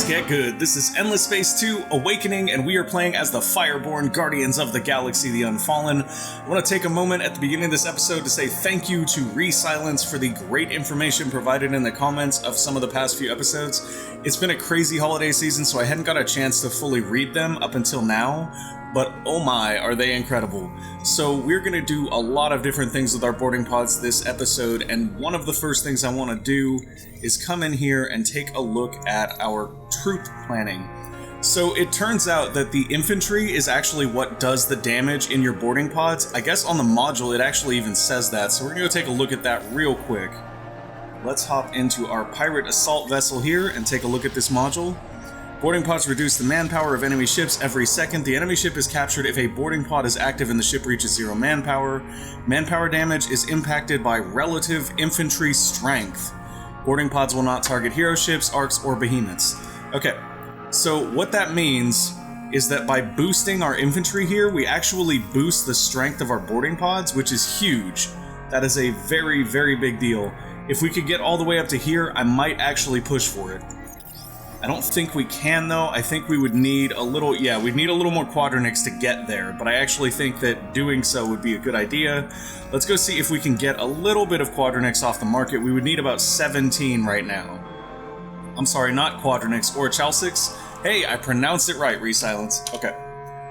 get good. This is Endless Space 2 Awakening, and we are playing as the Fireborn Guardians of the Galaxy, the Unfallen. I want to take a moment at the beginning of this episode to say thank you to Resilence for the great information provided in the comments of some of the past few episodes. It's been a crazy holiday season, so I hadn't got a chance to fully read them up until now, but oh my, are they incredible. So we're going to do a lot of different things with our boarding pods this episode, and one of the first things I want to do is come in here and take a look at our troop planning. So it turns out that the infantry is actually what does the damage in your boarding pods. I guess on the module it actually even says that, so we're going to go take a look at that real quick. Let's hop into our pirate assault vessel here and take a look at this module. Boarding pods reduce the manpower of enemy ships every second. The enemy ship is captured if a boarding pod is active and the ship reaches 0 manpower. Manpower damage is impacted by relative infantry strength. Boarding pods will not target hero ships, arcs, or behemoths. Okay, so what that means is that by boosting our infantry here, we actually boost the strength of our boarding pods, which is huge. That is a very, very big deal. If we could get all the way up to here, I might actually push for it. I don't think we can, though. I think we would need a little, we'd need a little more quadronics to get there, but I actually think that doing so would be a good idea. Let's go see if we can get a little bit of quadronics off the market. We would need about 17 right now. I'm sorry, not quadronics, or chalcics. Hey, I pronounced it right, Resilence. Okay.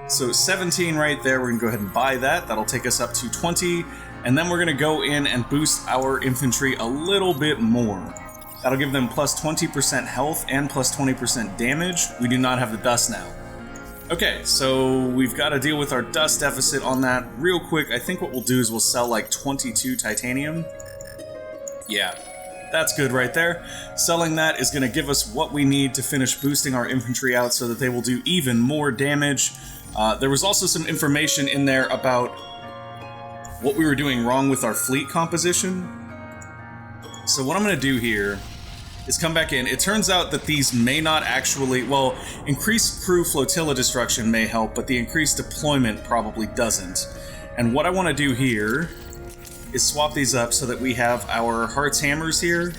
So 17 right there, we're gonna go ahead and buy that. That'll take us up to 20, and then we're gonna go in and boost our infantry a little bit more. That'll give them plus 20% health and plus 20% damage. We do not have the dust now. Okay, so we've got to deal with our dust deficit on that real quick. I think what we'll do is we'll sell like 22 titanium. Yeah, that's good right there. Selling that is going to give us what we need to finish boosting our infantry out so that they will do even more damage. There was also some information in there about what we were doing wrong with our fleet composition. So what I'm going to do here is come back in. It turns out that these may not actually, well, increased crew flotilla destruction may help, but the increased deployment probably doesn't. And what I want to do here is swap these up so that we have our Heart's Hammers here.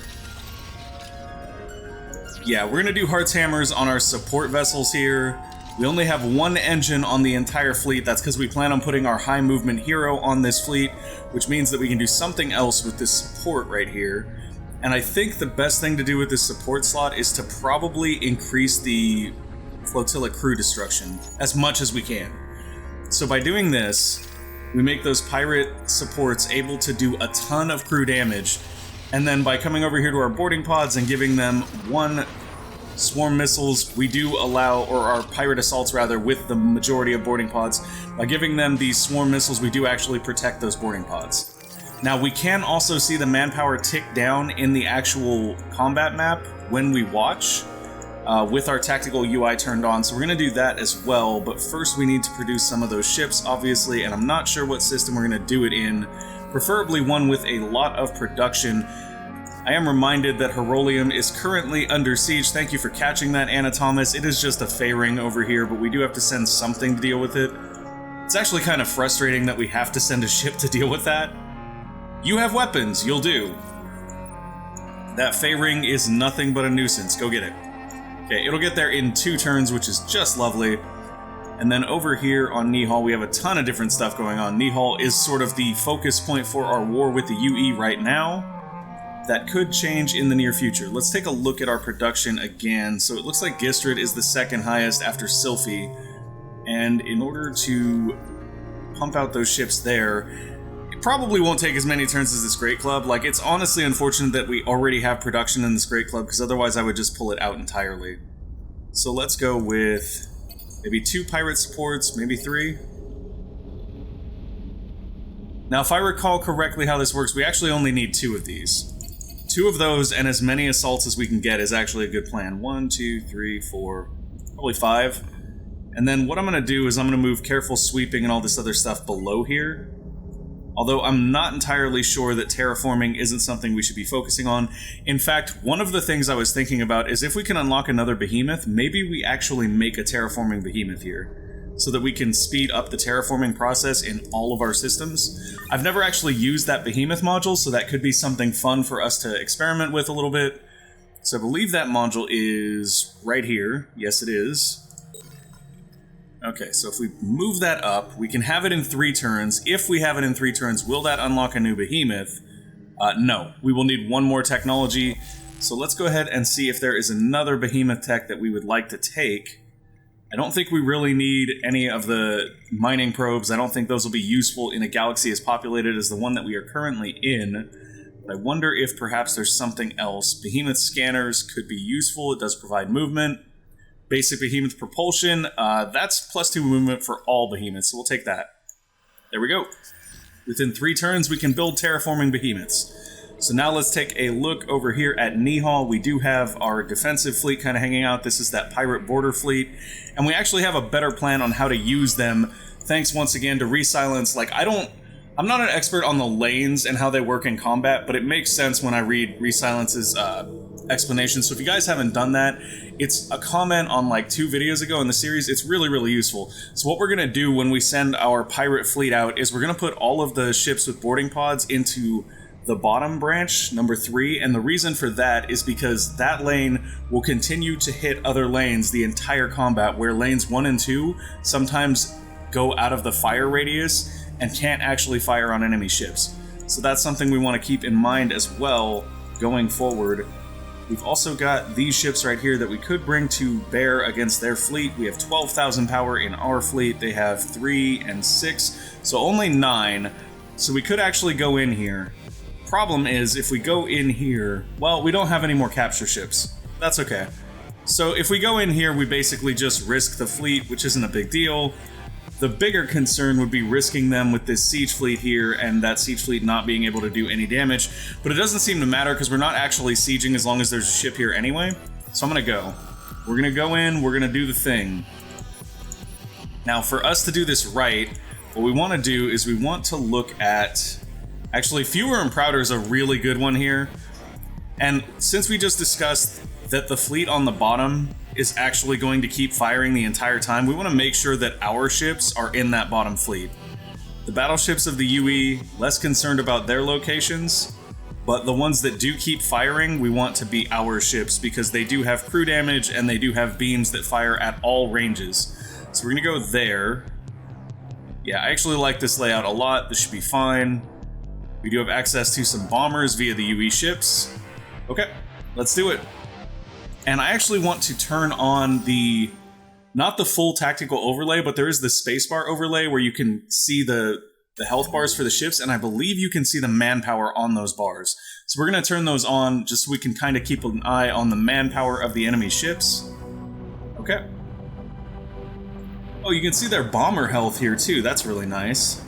Yeah, we're going to do Heart's Hammers on our support vessels here. We only have one engine on the entire fleet. That's because we plan on putting our high movement hero on this fleet, which means that we can do something else with this support right here. And I think the best thing to do with this support slot is to probably increase the flotilla crew destruction as much as we can. So by doing this, we make those pirate supports able to do a ton of crew damage. And then by coming over here to our boarding pods and giving them one swarm missiles, we do allow, or our pirate assaults rather, with the majority of boarding pods. By giving them these swarm missiles, we do actually protect those boarding pods. Now we can also see the manpower tick down in the actual combat map when we watch, with our tactical UI turned on, so we're going to do that as well, but first we need to produce some of those ships, obviously, and I'm not sure what system we're going to do it in, preferably one with a lot of production. I am reminded that Herolium is currently under siege. Thank you for catching that, Anna Thomas. It is just a fairing over here, but we do have to send something to deal with it. It's actually kind of frustrating that we have to send a ship to deal with that. You have weapons, you'll do. That fairing is nothing but a nuisance. Go get it. Okay, it'll get there in 2 turns, which is just lovely. And then over here on Nihal, we have a ton of different stuff going on. Nihal is sort of the focus point for our war with the UE right now. That could change in the near future. Let's take a look at our production again. So it looks like Gistrid is the second highest after Sylphie. And in order to pump out those ships there, it probably won't take as many turns as this Great Club. Like, it's honestly unfortunate that we already have production in this Great Club, because otherwise I would just pull it out entirely. So let's go with maybe 2 pirate supports, maybe 3. Now, if I recall correctly how this works, we actually only need 2 of these. 2 of those and as many assaults as we can get is actually a good plan. 1, 2, 3, 4, probably 5. And then what I'm going to do is I'm going to move careful sweeping and all this other stuff below here. Although I'm not entirely sure that terraforming isn't something we should be focusing on. In fact, one of the things I was thinking about is if we can unlock another behemoth, maybe we actually make a terraforming behemoth here, so that we can speed up the terraforming process in all of our systems. I've never actually used that behemoth module, so that could be something fun for us to experiment with a little bit. So I believe that module is right here. Yes, it is. Okay, so if we move that up, we can have it in 3 turns. If we have it in 3 turns, will that unlock a new behemoth? No. We will need 1 more technology. So let's go ahead and see if there is another behemoth tech that we would like to take. I don't think we really need any of the mining probes. I don't think those will be useful in a galaxy as populated as the one that we are currently in. But I wonder if perhaps there's something else. Behemoth scanners could be useful. It does provide movement. Basic behemoth propulsion, that's +2 movement for all behemoths, so we'll take that. There we go. Within 3 turns, we can build terraforming behemoths. So now let's take a look over here at Nihal. We do have our defensive fleet kind of hanging out. This is that pirate border fleet. And we actually have a better plan on how to use them. Thanks once again to Resilence. Like, I'm not an expert on the lanes and how they work in combat, but it makes sense when I read Resilence's explanation. So if you guys haven't done that, it's a comment on like 2 videos ago in the series. It's really, really useful. So what we're going to do when we send our pirate fleet out is we're going to put all of the ships with boarding pods into the bottom branch, number 3, and the reason for that is because that lane will continue to hit other lanes the entire combat, where lanes 1 and 2 sometimes go out of the fire radius and can't actually fire on enemy ships. So that's something we want to keep in mind as well going forward. We've also got these ships right here that we could bring to bear against their fleet. We have 12,000 power in our fleet. They have 3 and 6, so only 9. So we could actually go in here. Problem is, if we go in here, well, we don't have any more capture ships. That's okay. So if we go in here, we basically just risk the fleet, which isn't a big deal. The bigger concern would be risking them with this siege fleet here and that siege fleet not being able to do any damage. But it doesn't seem to matter because we're not actually sieging as long as there's a ship here anyway. So I'm going to go. We're going to go in, we're going to do the thing. Now for us to do this right, what we want to do is we want to look at... Actually, Fewer and Prouder is a really good one here. And since we just discussed that the fleet on the bottom is actually going to keep firing the entire time, we want to make sure that our ships are in that bottom fleet. The battleships of the UE, less concerned about their locations, but the ones that do keep firing, we want to be our ships because they do have crew damage and they do have beams that fire at all ranges. So we're going to go there. Yeah, I actually like this layout a lot. This should be fine. We do have access to some bombers via the UE ships. Okay, let's do it. And I actually want to turn on the, not the full tactical overlay, but there is the spacebar overlay where you can see the health bars for the ships, and I believe you can see the manpower on those bars. So we're going to turn those on just so we can kind of keep an eye on the manpower of the enemy ships. Okay. Oh, you can see their bomber health here too. That's really nice.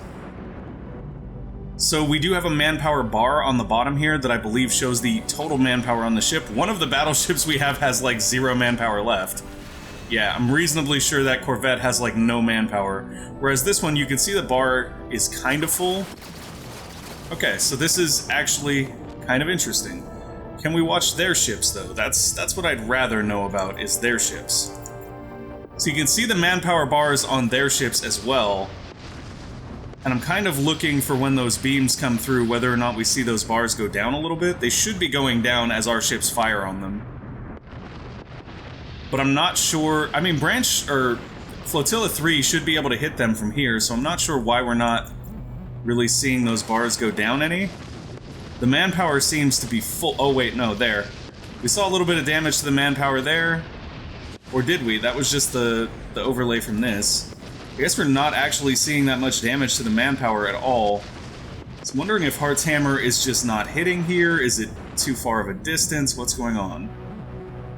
So we do have a manpower bar on the bottom here that I believe shows the total manpower on the ship. One of the battleships we have has like 0 manpower left. Yeah, I'm reasonably sure that Corvette has like no manpower. Whereas this one, you can see the bar is kind of full. Okay, so this is actually kind of interesting. Can we watch their ships though? That's what I'd rather know about, is their ships. So you can see the manpower bars on their ships as well. And I'm kind of looking for when those beams come through, whether or not we see those bars go down a little bit. They should be going down as our ships fire on them. But I'm not sure... I mean, Flotilla 3 should be able to hit them from here, so I'm not sure why we're not really seeing those bars go down any. The manpower seems to be full... Oh, wait, no, there. We saw a little bit of damage to the manpower there. Or did we? That was just the overlay from this. I guess we're not actually seeing that much damage to the manpower at all. So I'm wondering if Heart's Hammer is just not hitting here. Is it too far of a distance? What's going on?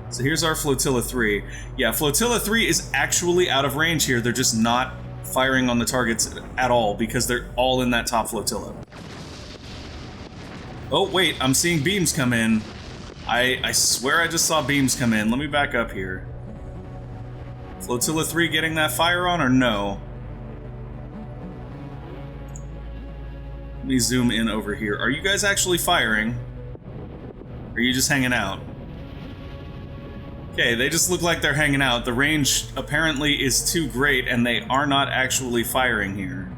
So here's our Flotilla 3. Yeah, Flotilla 3 is actually out of range here. They're just not firing on the targets at all because they're all in that top flotilla. Oh, wait, I'm seeing beams come in. I swear I just saw beams come in. Let me back up here. Flotilla 3 getting that fire on or no? Let me zoom in over here. Are you guys actually firing? Or are you just hanging out? Okay, they just look like they're hanging out. The range apparently is too great and they are not actually firing here.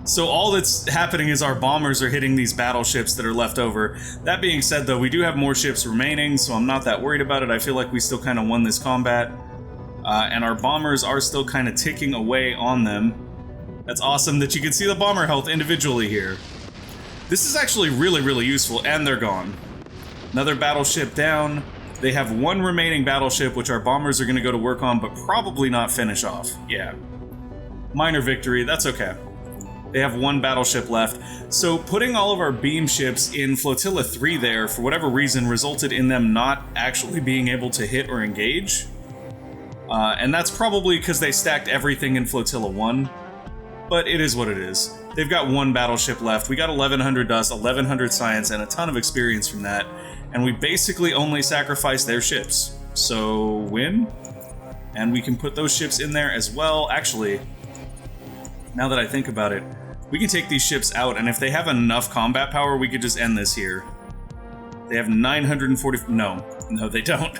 So all that's happening is our bombers are hitting these battleships that are left over. That being said, though, we do have more ships remaining, so I'm not that worried about it. I feel like we still kind of won this combat. And our bombers are still kind of ticking away on them. That's awesome that you can see the bomber health individually here. This is actually really, really useful, and they're gone. Another battleship down. They have one remaining battleship, which our bombers are going to go to work on, but probably not finish off. Yeah. Minor victory, that's okay. They have one battleship left. So putting all of our beam ships in Flotilla 3 there, for whatever reason, resulted in them not actually being able to hit or engage. And that's probably because they stacked everything in Flotilla 1. But it is what it is. They've got one battleship left. We got 1100 dust, 1100 science, and a ton of experience from that. And we basically only sacrificed their ships. So, win? And we can put those ships in there as well. Actually, now that I think about it, we can take these ships out, and if they have enough combat power, we could just end this here. They have 940... No, they don't.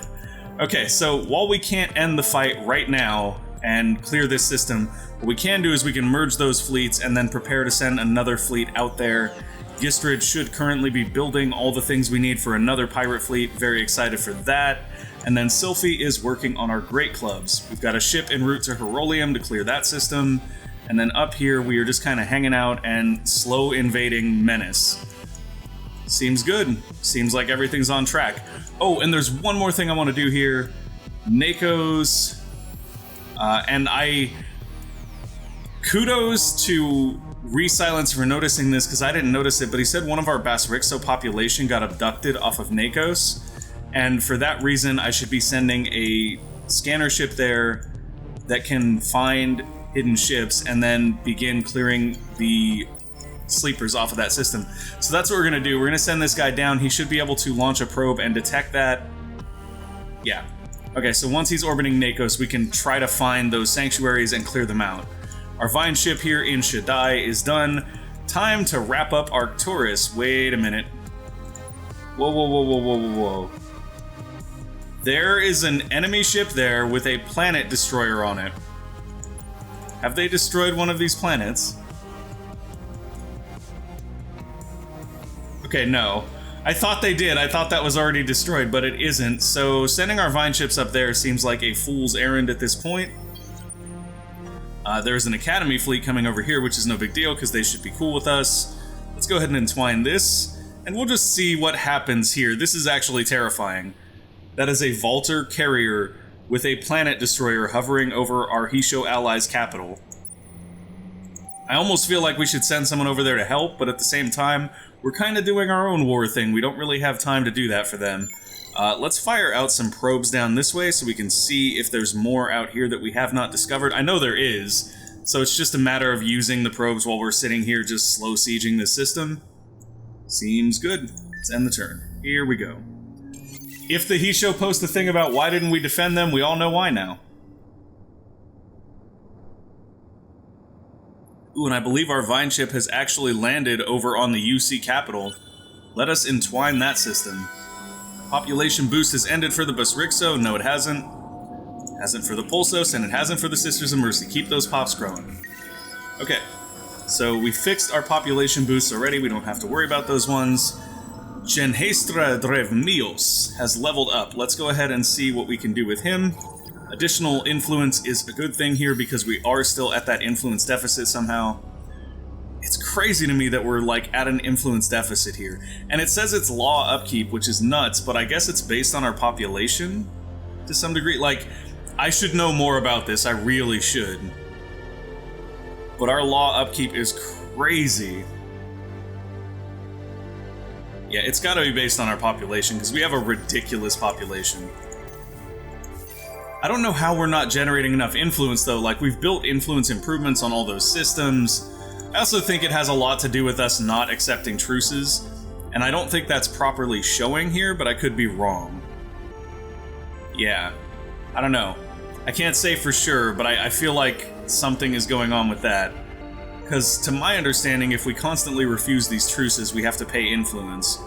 Okay, so while we can't end the fight right now and clear this system, what we can do is we can merge those fleets and then prepare to send another fleet out there. Gistrid should currently be building all the things we need for another pirate fleet. Very excited for that. And then Sylphie is working on our Great Clubs. We've got a ship en route to Herolium to clear that system. And then up here, we are just kind of hanging out and slow invading Menace. Seems good. Seems like everything's on track. Oh, and there's one more thing I want to do here. Nako's... Kudos to Resilence for noticing this, because I didn't notice it, but he said one of our Basrixo population got abducted off of Nakos, and for that reason I should be sending a scanner ship there that can find hidden ships and then begin clearing the sleepers off of that system. So that's what we're going to do. We're going to send this guy down. He should be able to launch a probe and detect that. Yeah. Okay, so once he's orbiting Nakos, we can try to find those sanctuaries and clear them out. Our Vine ship here in Shaddai is done. Time to wrap up Arcturus. Wait a minute. Whoa, whoa, whoa, whoa, whoa, whoa, whoa. There is an enemy ship there with a planet destroyer on it. Have they destroyed one of these planets? Okay, no. I thought they did. I thought that was already destroyed, but it isn't. So sending our Vine ships up there seems like a fool's errand at this point. There's an Academy fleet coming over here, which is no big deal because they should be cool with us. Let's go ahead and entwine this, and we'll just see what happens here. This is actually terrifying. That is a Vaulter carrier with a planet destroyer hovering over our Hisho allies' capital. I almost feel like we should send someone over there to help, but at the same time, we're kind of doing our own war thing. We don't really have time to do that for them. Let's fire out some probes down this way so we can see if there's more out here that we have not discovered. I know there is, so it's just a matter of using the probes while we're sitting here just slow sieging the system. Seems good. Let's end the turn. Here we go. If the Hisho posts a thing about why didn't we defend them, we all know why now. Ooh, and I believe our Vine ship has actually landed over on the UC capital. Let us entwine that system. Population boost has ended for the Basrixo. No, it hasn't. It hasn't for the Pulsos, and it hasn't for the Sisters of Mercy. Keep those pops growing. Okay, so we fixed our population boosts already. We don't have to worry about those ones. Genhestra Drevmios has leveled up. Let's go ahead and see what we can do with him. Additional influence is a good thing here because we are still at that influence deficit somehow. It's crazy to me that we're, like, at an influence deficit here. And it says it's law upkeep, which is nuts, but I guess it's based on our population to some degree. Like, I should know more about this. I really should. But our law upkeep is crazy. Yeah, it's gotta be based on our population, because we have a ridiculous population. I don't know how we're not generating enough influence, though. Like, we've built influence improvements on all those systems. I also think it has a lot to do with us not accepting truces, and I don't think that's properly showing here, but I could be wrong. Yeah, I don't know. I can't say for sure, but I feel like something is going on with that. Because to my understanding, if we constantly refuse these truces, we have to pay influence.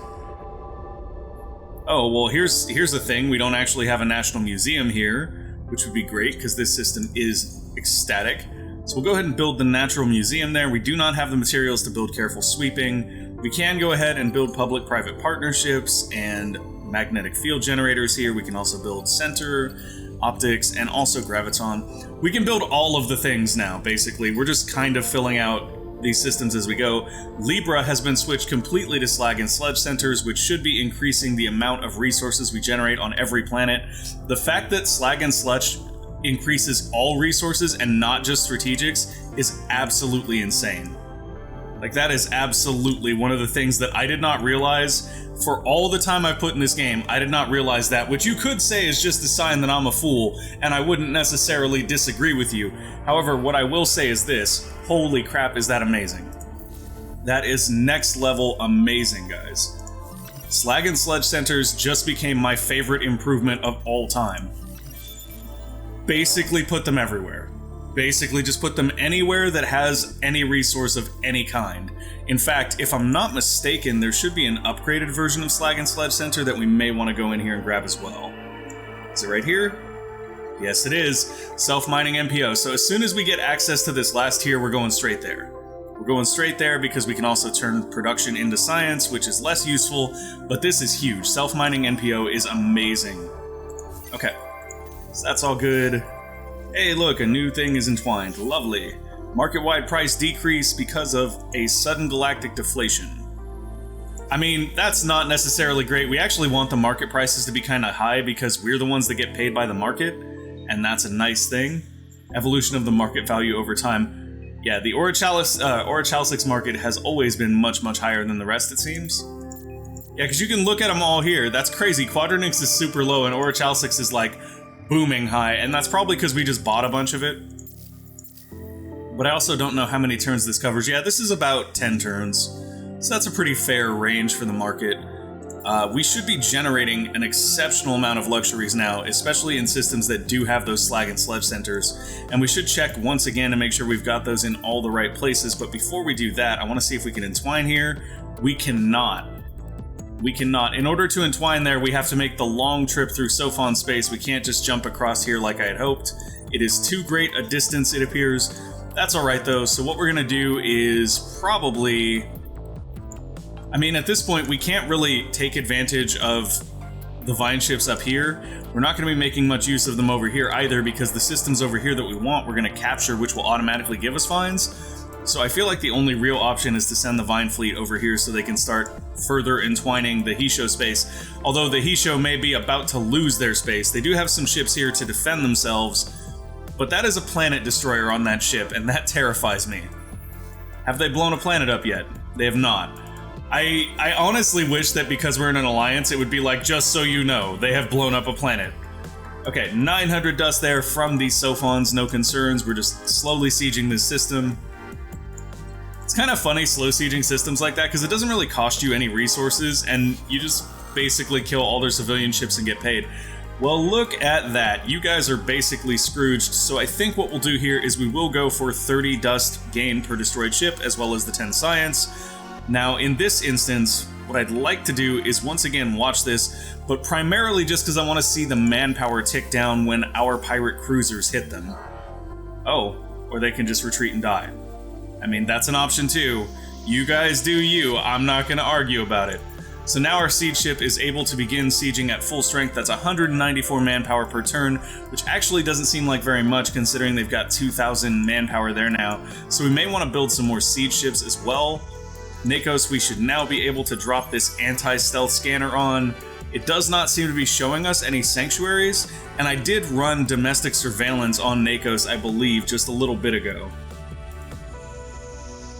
Oh, well, here's the thing. We don't actually have a national museum here, which would be great, because this system is ecstatic. So we'll go ahead and build the natural museum there. We do not have the materials to build careful sweeping. We can go ahead and build public-private partnerships and magnetic field generators here. We can also build center, optics, and also graviton. We can build all of the things now, basically. We're just kind of filling out these systems as we go. Libra has been switched completely to slag and sludge centers, which should be increasing the amount of resources we generate on every planet. The fact that slag and sludge increases all resources and not just strategics is absolutely insane. Like, that is absolutely one of the things that I did not realize. For all the time I put in this game, I did not realize that, which you could say is just a sign that I'm a fool, and I wouldn't necessarily disagree with you. However, what I will say is this: holy crap, is that amazing. That is next level amazing, guys. Slag and sludge centers just became my favorite improvement of all time. Basically put them everywhere. Basically just put them anywhere that has any resource of any kind. In fact, if I'm not mistaken, there should be an upgraded version of Slag and Sludge Center that we may want to go in here and grab as well. Is it right here? Yes, it is. Self-mining MPO. So as soon as we get access to this last tier, we're going straight there. We're going straight there because we can also turn production into science, which is less useful, but this is huge. Self-mining NPO is amazing. Okay, so that's all good. Hey, look, a new thing is entwined. Lovely. Market-wide price decrease because of a sudden galactic deflation. I mean, that's not necessarily great. We actually want the market prices to be kind of high because we're the ones that get paid by the market, and that's a nice thing. Evolution of the market value over time. Yeah, the Orichalcix market has always been much, much higher than the rest, it seems. Yeah, because you can look at them all here. That's crazy. Quadranix is super low, and Orichalcix is, like, booming high, and that's probably because we just bought a bunch of it. But I also don't know how many turns this covers. Yeah, this is about 10 turns, so that's a pretty fair range for the market. We should be generating an exceptional amount of luxuries now, especially in systems that do have those slag and sludge centers, and we should check once again to make sure we've got those in all the right places. But before we do that, I want to see if we can entwine here. We cannot. We cannot. In order to entwine there, we have to make the long trip through Sophon space. We can't just jump across here like I had hoped. It is too great a distance, it appears. That's alright though, so what we're going to do is probably... I mean, at this point, we can't really take advantage of the vine ships up here. We're not going to be making much use of them over here either, because the systems over here that we want, we're going to capture, which will automatically give us vines. So I feel like the only real option is to send the Vine Fleet over here so they can start further entwining the Hisho space. Although the Hisho may be about to lose their space. They do have some ships here to defend themselves, but that is a planet destroyer on that ship, and that terrifies me. Have they blown a planet up yet? They have not. I honestly wish that because we're in an alliance, it would be like, just so you know, they have blown up a planet. Okay, 900 dust there from these Sophons, no concerns. We're just slowly sieging this system. It's kind of funny slow sieging systems like that because it doesn't really cost you any resources and you just basically kill all their civilian ships and get paid. Well, look at that. You guys are basically Scrooged, so I think what we'll do here is we will go for 30 dust gain per destroyed ship as well as the 10 science. Now, in this instance, what I'd like to do is once again watch this, but primarily just because I want to see the manpower tick down when our pirate cruisers hit them. Oh, or they can just retreat and die. I mean, that's an option too. You guys do you, I'm not going to argue about it. So now our siege ship is able to begin sieging at full strength. That's 194 manpower per turn, which actually doesn't seem like very much considering they've got 2,000 manpower there now. So we may want to build some more siege ships as well. Nakos, we should now be able to drop this anti-stealth scanner on. It does not seem to be showing us any sanctuaries, and I did run domestic surveillance on Nakos, I believe, just a little bit ago.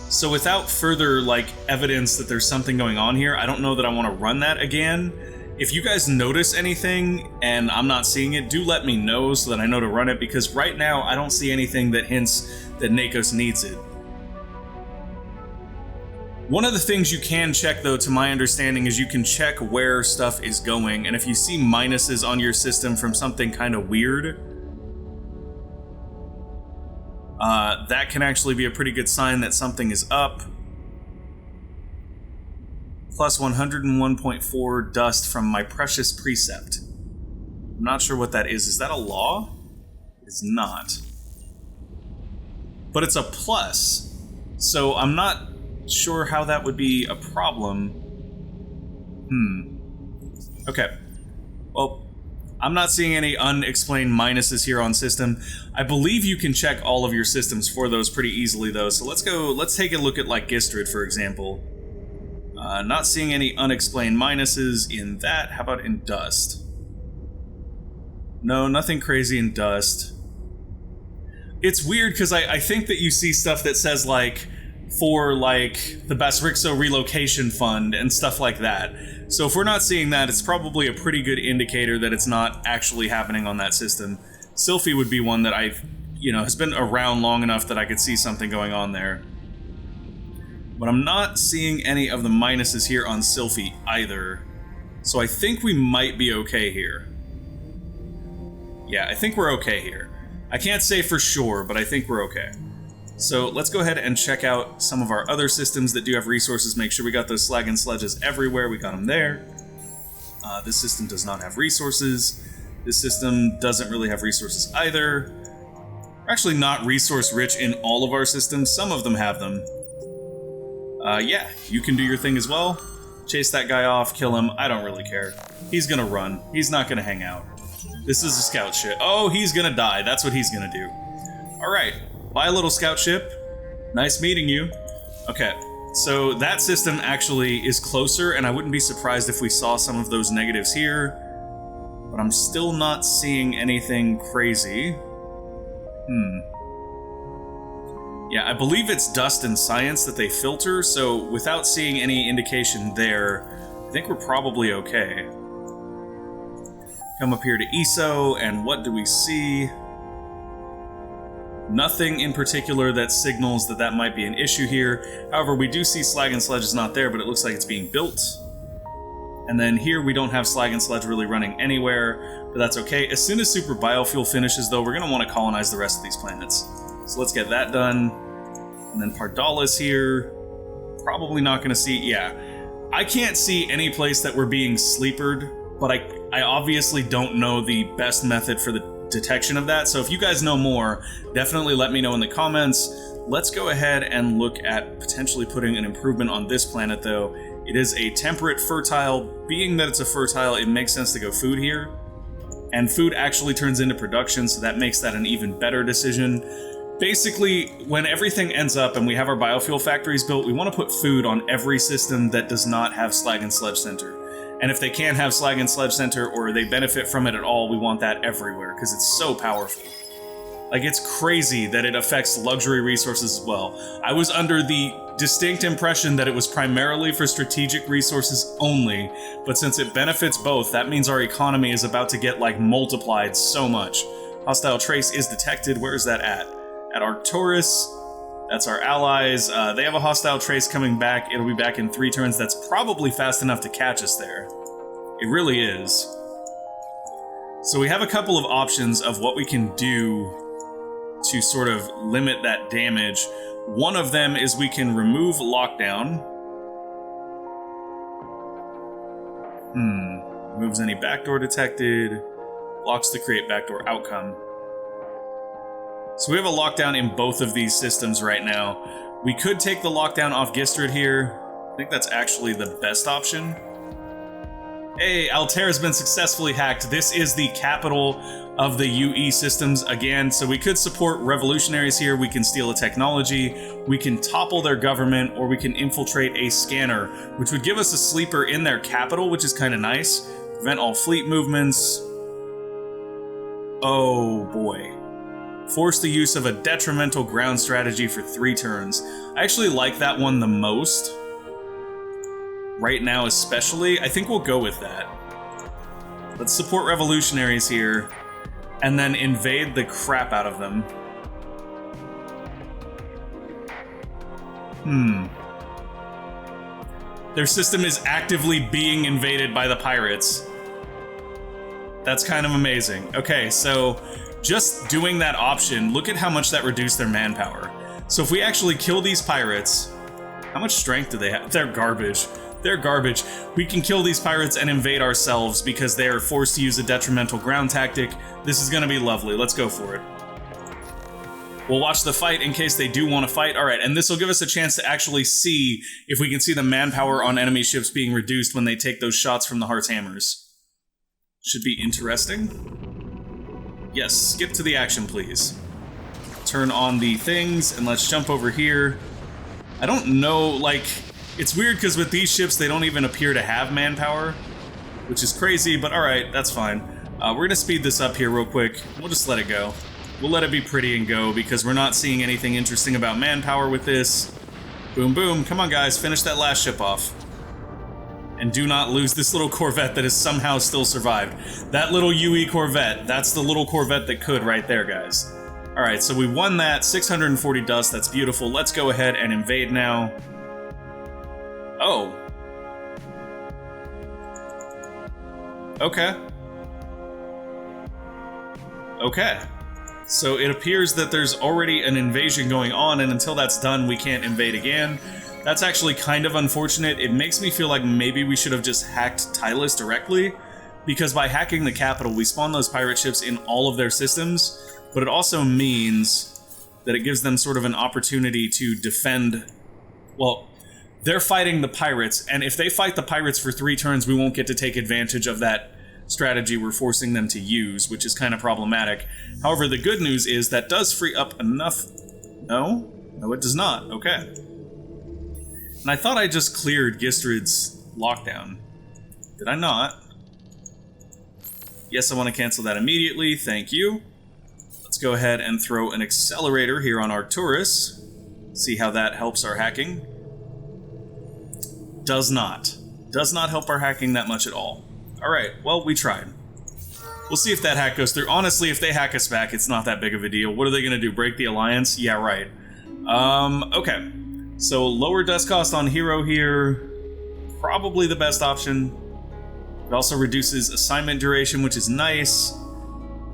So without further, evidence that there's something going on here, I don't know that I want to run that again. If you guys notice anything and I'm not seeing it, do let me know so that I know to run it, because right now I don't see anything that hints that Nakos needs it. One of the things you can check, though, to my understanding, is you can check where stuff is going, and if you see minuses on your system from something kind of weird, that can actually be a pretty good sign that something is up. Plus 101.4 dust from my precious precept. I'm not sure what that is. Is that a law? It's not. but it's a plus. So I'm not sure how that would be a problem. Okay. Well, I'm not seeing any unexplained minuses here on system. I believe you can check all of your systems for those pretty easily, though. So let's take a look at, like, Gistrid, for example. Not seeing any unexplained minuses in that. How about in Dust? No, nothing crazy in Dust. It's weird, because I think that you see stuff that says, like, for, like, the Basrixo Relocation Fund and stuff like that. So if we're not seeing that, it's probably a pretty good indicator that it's not actually happening on that system. Sylphie would be one that has been around long enough that I could see something going on there. But I'm not seeing any of the minuses here on Sylphie either. So I think we might be okay here. Yeah, I think we're okay here. I can't say for sure, but I think we're okay. So let's go ahead and check out some of our other systems that do have resources. Make sure we got those slag and sledges everywhere. We got them there. This system does not have resources. This system doesn't really have resources either. We're actually not resource rich in all of our systems. Some of them have them. Yeah, you can do your thing as well. Chase that guy off, kill him. I don't really care. He's gonna run. He's not gonna hang out. This is a scout ship. Oh, he's gonna die. That's what he's gonna do. Alright. Bye, little scout ship. Nice meeting you. Okay, so that system actually is closer, and I wouldn't be surprised if we saw some of those negatives here. But I'm still not seeing anything crazy. Yeah, I believe it's Dust and Science that they filter, so without seeing any indication there, I think we're probably okay. Come up here to ESO, and what do we see? Nothing in particular that signals that that might be an issue here. However, we do see Slag and Sledge is not there, but it looks like it's being built. And then here we don't have Slag and Sledge really running anywhere, but that's okay. As soon as Super Biofuel finishes, though, we're going to want to colonize the rest of these planets. So let's get that done. And then Pardalis here. Probably not going to see... Yeah. I can't see any place that we're being sleepered, but I obviously don't know the best method for the detection of that, so if you guys know more, definitely let me know in the comments. Let's go ahead and look at potentially putting an improvement on this planet, though. It is a temperate fertile. Being that it's a fertile, it makes sense to go food here. And food actually turns into production, so that makes that an even better decision. Basically, when everything ends up and we have our biofuel factories built, we want to put food on every system that does not have Slag and Sledge Center. And if they can't have Slag and Sledge Center, or they benefit from it at all, we want that everywhere, because it's so powerful. Like, it's crazy that it affects luxury resources as well. I was under the distinct impression that it was primarily for strategic resources only, but since it benefits both, that means our economy is about to get, like, multiplied so much. Hostile trace is detected. Where is that at? At Arcturus. That's our allies. They have a hostile trace coming back. It'll be back in 3 turns. That's probably fast enough to catch us there. It really is. So we have a couple of options of what we can do to sort of limit that damage. One of them is we can remove lockdown. Removes any backdoor detected. Blocks the create backdoor outcome. So we have a lockdown in both of these systems right now. We could take the lockdown off Gistrid here. I think that's actually the best option. Hey, Altair's been successfully hacked. This is the capital of the UE systems again, so we could support revolutionaries here. We can steal a technology, we can topple their government, or we can infiltrate a scanner, which would give us a sleeper in their capital, which is kind of nice. Prevent all fleet movements. Oh boy. Force the use of a detrimental ground strategy for 3 turns. I actually like that one the most. Right now especially. I think we'll go with that. Let's support revolutionaries here, and then invade the crap out of them. Their system is actively being invaded by the pirates. That's kind of amazing. Okay, so just doing that option, look at how much that reduced their manpower. So if we actually kill these pirates, how much strength do they have? They're garbage. They're garbage. We can kill these pirates and invade ourselves because they are forced to use a detrimental ground tactic. This is going to be lovely. Let's go for it. We'll watch the fight in case they do want to fight. All right, and this will give us a chance to actually see if we can see the manpower on enemy ships being reduced when they take those shots from the Heart's Hammers. Should be interesting. Yes, skip to the action, please. Turn on the things, and let's jump over here. I don't know, like, it's weird because with these ships, they don't even appear to have manpower, which is crazy, but alright, that's fine. We're going to speed this up here real quick. We'll just let it go. We'll let it be pretty and go, because we're not seeing anything interesting about manpower with this. Boom, boom. Come on, guys. Finish that last ship off. And do not lose this little Corvette that has somehow still survived. That little UE Corvette, that's the little Corvette that could right there, guys. Alright, so we won that. 640 dust. That's beautiful. Let's go ahead and invade now. Oh. Okay. Okay. So it appears that there's already an invasion going on, and until that's done, we can't invade again. That's actually kind of unfortunate. It makes me feel like maybe we should have just hacked Tylus directly, because by hacking the capital, we spawn those pirate ships in all of their systems, but it also means that it gives them sort of an opportunity to defend. Well, they're fighting the pirates, and if they fight the pirates for 3 turns, we won't get to take advantage of that strategy we're forcing them to use, which is kind of problematic. However, the good news is that does free up enough... No? No, it does not. Okay. And I thought I just cleared Gistred's lockdown. Did I not? Yes, I want to cancel that immediately. Thank you. Let's go ahead and throw an accelerator here on Arcturus. See how that helps our hacking. Does not. Does not help our hacking that much at all. Alright, well, we tried. We'll see if that hack goes through. Honestly, if they hack us back, it's not that big of a deal. What are they going to do? Break the alliance? Yeah, right. Okay. So, lower dust cost on Hero here. Probably the best option. It also reduces assignment duration, which is nice.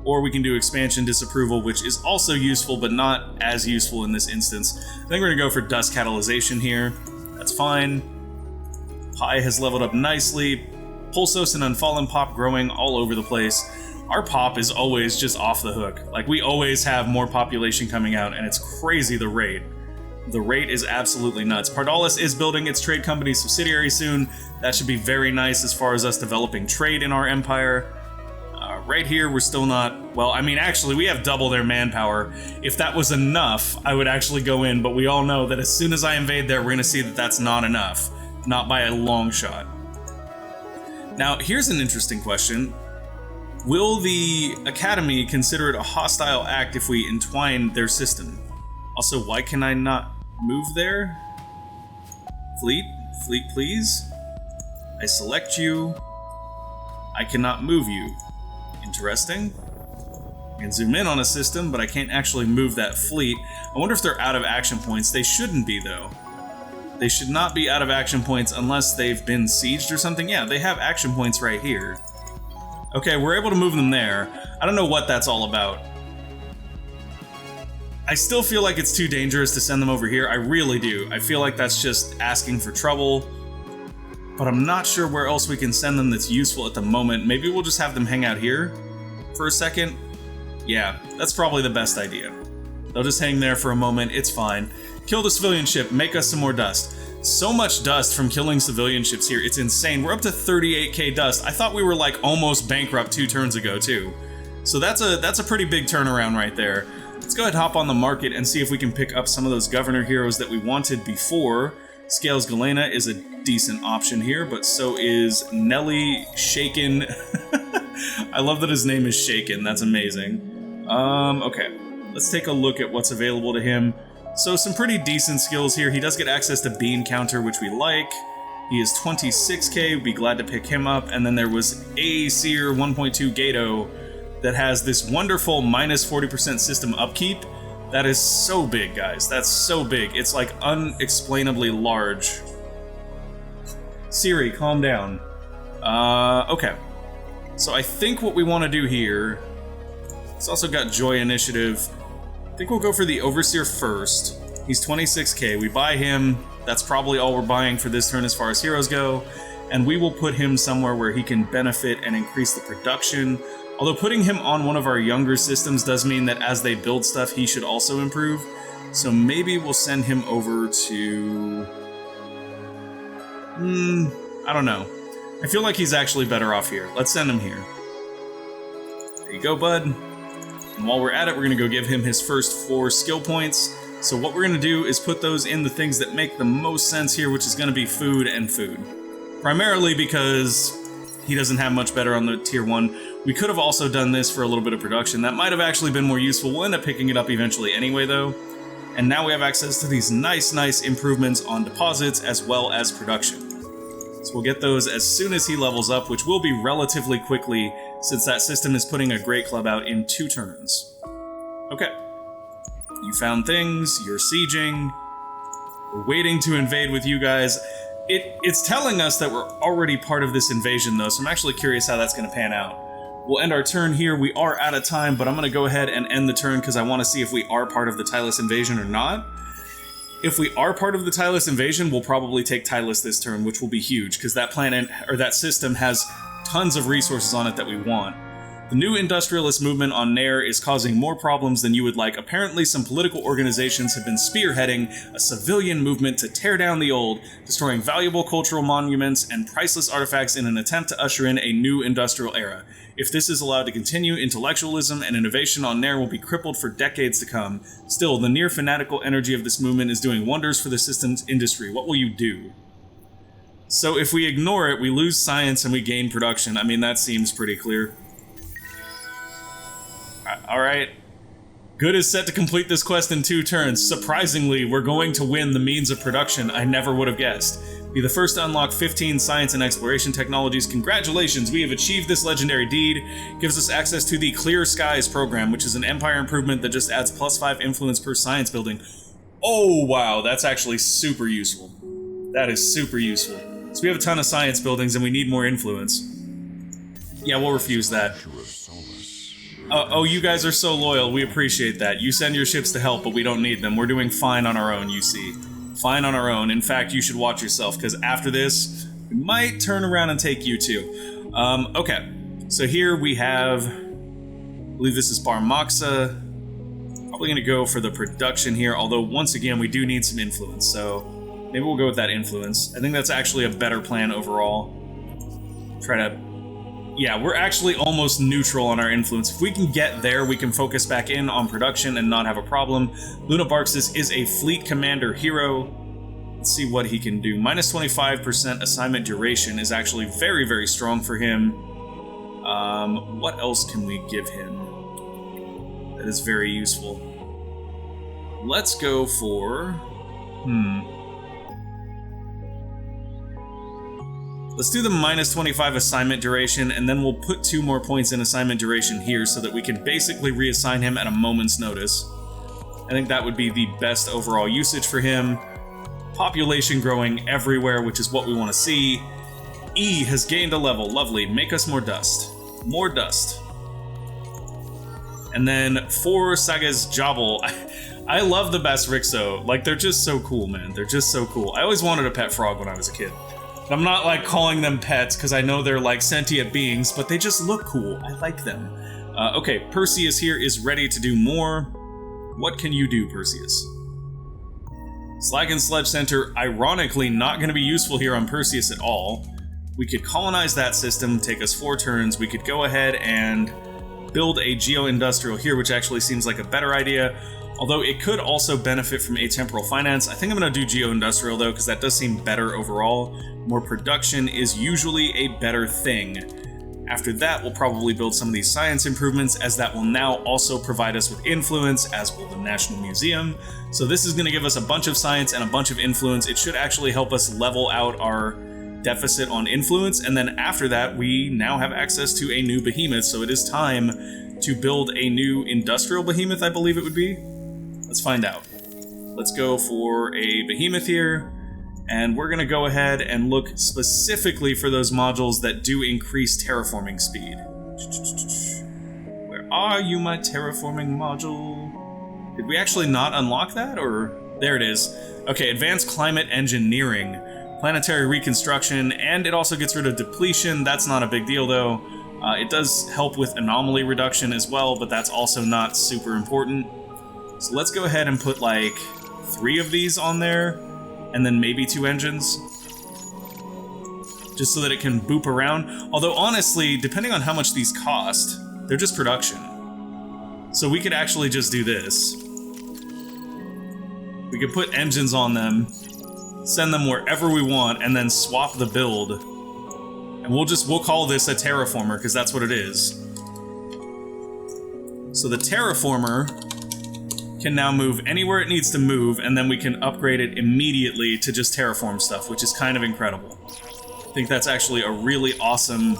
Or we can do expansion disapproval, which is also useful, but not as useful in this instance. I think we're going to go for dust catalyzation here. That's fine. Pi has leveled up nicely. Pulsos and Unfallen pop growing all over the place. Our pop is always just off the hook. Like, we always have more population coming out, and it's crazy the rate. The rate is absolutely nuts. Pardalis is building its trade company subsidiary soon. That should be very nice as far as us developing trade in our empire. Right here, we're still not... Well, I mean, actually, we have double their manpower. If that was enough, I would actually go in, but we all know that as soon as I invade there, we're going to see that that's not enough. Not by a long shot. Now, here's an interesting question. Will the Academy consider it a hostile act if we entwine their system? Also, why can I not move there? Fleet? Fleet, please? I select you. I cannot move you. Interesting. I can zoom in on a system, but I can't actually move that fleet. I wonder if they're out of action points. They shouldn't be, though. They should not be out of action points unless they've been sieged or something. Yeah, they have action points right here. Okay, we're able to move them there. I don't know what that's all about. I still feel like it's too dangerous to send them over here. I really do. I feel like that's just asking for trouble. But I'm not sure where else we can send them that's useful at the moment. Maybe we'll just have them hang out here for a second. Yeah, that's probably the best idea. They'll just hang there for a moment. It's fine. Kill the civilian ship. Make us some more dust. So much dust from killing civilian ships here. It's insane. We're up to 38k dust. I thought we were like almost bankrupt 2 turns ago too. So that's a pretty big turnaround right there. Let's go ahead and hop on the market and see if we can pick up some of those governor heroes that we wanted before. Scales Galena is a decent option here, but so is Nelly Shaken. I love that his name is Shaken. That's amazing. Okay. Let's take a look at what's available to him. So some pretty decent skills here. He does get access to Bean Counter, which we like. He is 26k. We'd be glad to pick him up. And then there was Aesir 1.2 Gato that has this wonderful minus 40% system upkeep. That is so big, guys. That's so big. It's like unexplainably large. Siri, calm down. Okay. So I think what we want to do here... It's also got Joy Initiative. I think we'll go for the Overseer first. He's 26k. We buy him. That's probably all we're buying for this turn as far as heroes go. And we will put him somewhere where he can benefit and increase the production Although putting him on one of our younger systems does mean that as they build stuff, he should also improve. So maybe we'll send him over to... I don't know. I feel like he's actually better off here. Let's send him here. There you go, bud. And while we're at it, we're going to go give him his first 4 skill points. So what we're going to do is put those in the things that make the most sense here, which is going to be food and food. Primarily because he doesn't have much better on the tier 1. We could have also done this for a little bit of production. That might have actually been more useful. We'll end up picking it up eventually anyway, though. And now we have access to these nice improvements on deposits as well as production. So we'll get those as soon as he levels up, which will be relatively quickly, since that system is putting a Great Club out in 2 turns. Okay. You found things, you're sieging, we're waiting to invade with you guys. It's telling us that we're already part of this invasion, though, so I'm actually curious how that's going to pan out. We'll end our turn here. We are out of time, but I'm going to go ahead and end the turn because I want to see if we are part of the Tylus invasion or not. If we are part of the Tylus invasion, we'll probably take Tylus this turn, which will be huge, because that planet, or that system, has tons of resources on it that we want. The new industrialist movement on Nair is causing more problems than you would like. Apparently, some political organizations have been spearheading a civilian movement to tear down the old, destroying valuable cultural monuments and priceless artifacts in an attempt to usher in a new industrial era. If this is allowed to continue, intellectualism and innovation on Nair will be crippled for decades to come. Still, the near-fanatical energy of this movement is doing wonders for the systems industry. What will you do? So if we ignore it, we lose science and we gain production. I mean, that seems pretty clear. Alright. Good is set to complete this quest in 2 turns. Surprisingly, we're going to win the means of production I never would have guessed. Be the first to unlock 15 science and exploration technologies. Congratulations, we have achieved this legendary deed. Gives us access to the Clear Skies program, which is an empire improvement that just adds +5 influence per science building. Oh, wow, that's actually super useful. That is super useful. So we have a ton of science buildings and we need more influence. Yeah, we'll refuse that. Oh, you guys are so loyal, we appreciate that. You send your ships to help, but we don't need them. We're doing fine on our own, you see. Fine on our own. In fact, you should watch yourself, because after this, we might turn around and take you too. Okay. So here we have... I believe this is Bar Moxa. Probably going to go for the production here, although once again, we do need some influence, so... maybe we'll go with that influence. I think that's actually a better plan overall. Try to... yeah, we're actually almost neutral on our influence. If we can get there, we can focus back in on production and not have a problem. Luna Barxis is a fleet commander hero. Let's see what he can do. Minus 25% assignment duration is actually very, very strong for him. What else can we give him that is very useful? Let's go for... Let's do the minus 25 assignment duration, and then we'll put 2 more points in assignment duration here so that we can basically reassign him at a moment's notice. I think that would be the best overall usage for him. Population growing everywhere, which is what we want to see. E has gained a level. Lovely. Make us more dust. More dust. And then for Saga's Jobble, I love the Basrixo. Like, they're just so cool, man. They're just so cool. I always wanted a pet frog when I was a kid. I'm not, like, calling them pets, because I know they're, like, sentient beings, but they just look cool. I like them. Okay, Perseus here is ready to do more. What can you do, Perseus? Slag and Sledge Center, ironically, not going to be useful here on Perseus at all. We could colonize that system, take us 4 turns. We could go ahead and build a geo-industrial here, which actually seems like a better idea. Although it could also benefit from atemporal finance. I think I'm going to do geo-industrial, though, because that does seem better overall. More production is usually a better thing. After that, we'll probably build some of these science improvements, as that will now also provide us with influence, as will the National Museum. So this is going to give us a bunch of science and a bunch of influence. It should actually help us level out our deficit on influence, and then after that, we now have access to a new behemoth, so it is time to build a new industrial behemoth, I believe it would be. Let's find out. Let's go for a behemoth here, and we're going to go ahead and look specifically for those modules that do increase terraforming speed. Where are you, my terraforming module? Did we actually not unlock that, or... there it is. Okay, advanced climate engineering, planetary reconstruction, and it also gets rid of depletion. That's not a big deal, though. It does help with anomaly reduction as well, but that's also not super important. So let's go ahead and put like 3 of these on there, and then maybe 2 engines. Just so that it can boop around. Although honestly, depending on how much these cost, they're just production. So we could actually just do this. We could put engines on them, send them wherever we want, and then swap the build. And we'll call this a terraformer, because that's what it is. So the terraformer can now move anywhere it needs to move, and then we can upgrade it immediately to just terraform stuff, which is kind of incredible. I think that's actually a really awesome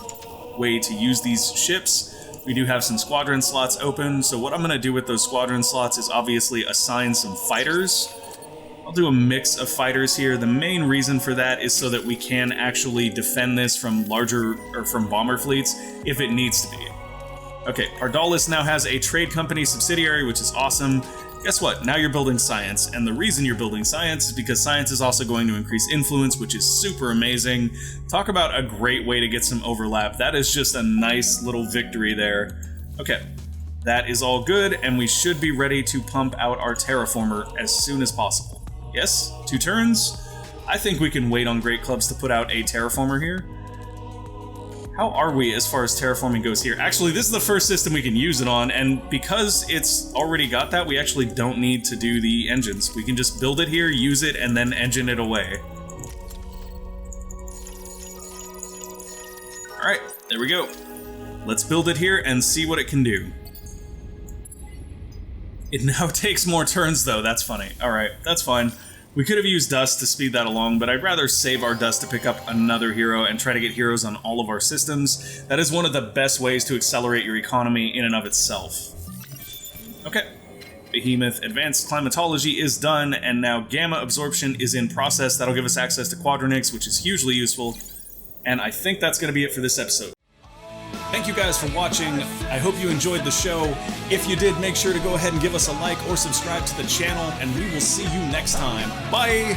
way to use these ships. We do have some squadron slots open, so what I'm going to do with those squadron slots is obviously assign some fighters. I'll do a mix of fighters here. The main reason for that is so that we can actually defend this from from bomber fleets if it needs to be. Okay, Pardalis now has a trade company subsidiary, which is awesome. Guess what? Now you're building science, and the reason you're building science is because science is also going to increase influence, which is super amazing. Talk about a great way to get some overlap. That is just a nice little victory there. Okay, that is all good, and we should be ready to pump out our terraformer as soon as possible. Yes, 2 turns. I think we can wait on Great Clubs to put out a terraformer here. How are we as far as terraforming goes here? Actually, this is the first system we can use it on, and because it's already got that, we actually don't need to do the engines. We can just build it here, use it, and then engine it away. Alright, there we go. Let's build it here and see what it can do. It now takes more turns, though. That's funny. Alright, that's fine. We could have used dust to speed that along, but I'd rather save our dust to pick up another hero and try to get heroes on all of our systems. That is one of the best ways to accelerate your economy in and of itself. Okay. Behemoth Advanced Climatology is done, and now Gamma Absorption is in process. That'll give us access to Quadronix, which is hugely useful. And I think that's going to be it for this episode. Thank you guys for watching. I hope you enjoyed the show. If you did, make sure to go ahead and give us a like or subscribe to the channel, and we will see you next time. Bye!